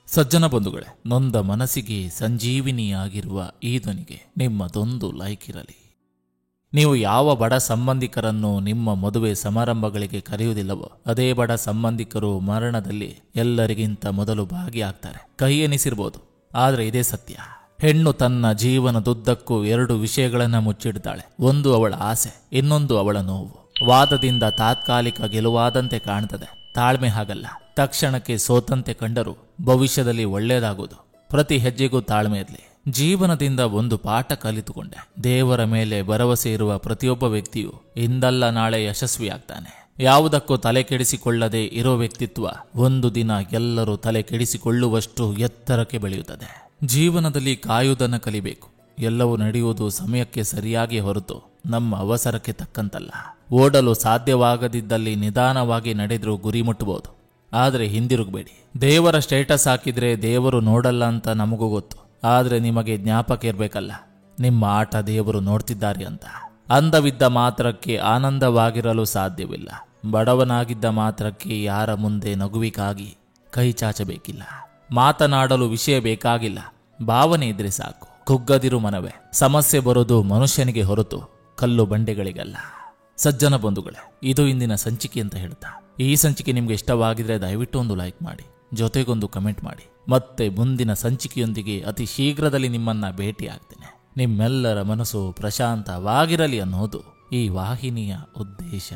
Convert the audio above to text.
ಸಜ್ಜನ ಬಂಧುಗಳೇ, ನೊಂದ ಮನಸ್ಸಿಗೆ ಸಂಜೀವಿನಿಯಾಗಿರುವ ಈ ಧ್ವನಿಗೆ ನಿಮ್ಮದೊಂದು ಲೈಕ್ ಇರಲಿ. ನೀವು ಯಾವ ಬಡ ಸಂಬಂಧಿಕರನ್ನು ನಿಮ್ಮ ಮದುವೆ ಸಮಾರಂಭಗಳಿಗೆ ಕರೆಯುವುದಿಲ್ಲವೋ ಅದೇ ಬಡ ಸಂಬಂಧಿಕರು ಮರಣದಲ್ಲಿ ಎಲ್ಲರಿಗಿಂತ ಮೊದಲು ಭಾಗಿಯಾಗ್ತಾರೆ. ಕೈ ಎನಿಸಿರ್ಬೋದು, ಆದರೆ ಇದೇ ಸತ್ಯ. ಹೆಣ್ಣು ತನ್ನ ಜೀವನದುದ್ದಕ್ಕೂ ಎರಡು ವಿಷಯಗಳನ್ನು ಮುಚ್ಚಿಡ್ತಾಳೆ. ಒಂದು ಅವಳ ಆಸೆ, ಇನ್ನೊಂದು ಅವಳ ನೋವು. ವಾದದಿಂದ ತಾತ್ಕಾಲಿಕ ಗೆಲುವಾದಂತೆ ಕಾಣ್ತದೆ, ತಾಳ್ಮೆ ಹಾಗಲ್ಲ. ತಕ್ಷಣಕ್ಕೆ ಸೋತಂತೆ ಕಂಡರೂ ಭವಿಷ್ಯದಲ್ಲಿ ಒಳ್ಳೆಯದಾಗುವುದು. ಪ್ರತಿ ಹೆಜ್ಜೆಗೂ ತಾಳ್ಮೆ ಇರಲಿ. ಜೀವನದಿಂದ ಒಂದು ಪಾಠ ಕಲಿತುಕೊಂಡೆ. ದೇವರ ಮೇಲೆ ಭರವಸೆ ಇರುವ ಪ್ರತಿಯೊಬ್ಬ ವ್ಯಕ್ತಿಯು ಇಂದಲ್ಲ ನಾಳೆ ಯಶಸ್ವಿಯಾಗ್ತಾನೆ. ಯಾವುದಕ್ಕೂ ತಲೆ ಕೆಡಿಸಿಕೊಳ್ಳದೆ ಇರೋ ವ್ಯಕ್ತಿತ್ವ ಒಂದು ದಿನ ಎಲ್ಲರೂ ತಲೆ ಕೆಡಿಸಿಕೊಳ್ಳುವಷ್ಟು ಎತ್ತರಕ್ಕೆ ಬೆಳೆಯುತ್ತದೆ. ಜೀವನದಲ್ಲಿ ಕಾಯುವುದನ್ನು ಕಲಿಬೇಕು. ಎಲ್ಲವೂ ನಡೆಯುವುದು ಸಮಯಕ್ಕೆ ಸರಿಯಾಗಿ ಹೊರತು ನಮ್ಮ ಅವಸರಕ್ಕೆ ತಕ್ಕಂತಲ್ಲ. ಓಡಲು ಸಾಧ್ಯವಾಗದಿದ್ದಲ್ಲಿ ನಿಧಾನವಾಗಿ ನಡೆದರೂ ಗುರಿ ಮುಟ್ಟಬಹುದು, ಆದರೆ ಹಿಂದಿರುಗಬೇಡಿ. ದೇವರ ಸ್ಟೇಟಸ್ ಹಾಕಿದ್ರೆ ದೇವರು ನೋಡಲ್ಲ ಅಂತ ನಮಗೂ ಗೊತ್ತು, ಆದರೆ ನಿಮಗೆ ಜ್ಞಾಪಕ ಇರಬೇಕಲ್ಲ, ನಿಮ್ಮ ಆಟ ದೇವರು ನೋಡ್ತಿದ್ದಾರೆ ಅಂತ. ಅಂದವಿದ್ದ ಮಾತ್ರಕ್ಕೆ ಆನಂದವಾಗಿರಲು ಸಾಧ್ಯವಿಲ್ಲ. ಬಡವನಾಗಿದ್ದ ಮಾತ್ರಕ್ಕೆ ಯಾರ ಮುಂದೆ ನಗುವಿಗಾಗಿ ಕೈ ಚಾಚಬೇಕಿಲ್ಲ. ಮಾತನಾಡಲು ವಿಷಯ ಬೇಕಾಗಿಲ್ಲ, ಭಾವನೆ ಇದ್ರೆ ಸಾಕು. ಕುಗ್ಗದಿರು ಮನವೇ. ಸಮಸ್ಯೆ ಬರೋದು ಮನುಷ್ಯನಿಗೆ ಹೊರತು ಕಲ್ಲು ಬಂಡೆಗಳಿಗಲ್ಲ. ಸಜ್ಜನ ಬಂಧುಗಳೇ, ಇದು ಇಂದಿನ ಸಂಚಿಕೆ ಅಂತ ಹೇಳ್ತಾ, ಈ ಸಂಚಿಕೆ ನಿಮ್ಗೆ ಇಷ್ಟವಾಗಿದ್ರೆ ದಯವಿಟ್ಟು ಒಂದು ಲೈಕ್ ಮಾಡಿ, ಜೊತೆಗೊಂದು ಕಮೆಂಟ್ ಮಾಡಿ. ಮತ್ತೆ ಮುಂದಿನ ಸಂಚಿಕೆಯೊಂದಿಗೆ ಅತಿ ಶೀಘ್ರದಲ್ಲಿ ನಿಮ್ಮನ್ನ ಭೇಟಿ ಆಗ್ತೇನೆ. ನಿಮ್ಮೆಲ್ಲರ ಮನಸ್ಸು ಪ್ರಶಾಂತವಾಗಿರಲಿ ಅನ್ನೋದು ಈ ವಾಹಿನಿಯ ಉದ್ದೇಶ.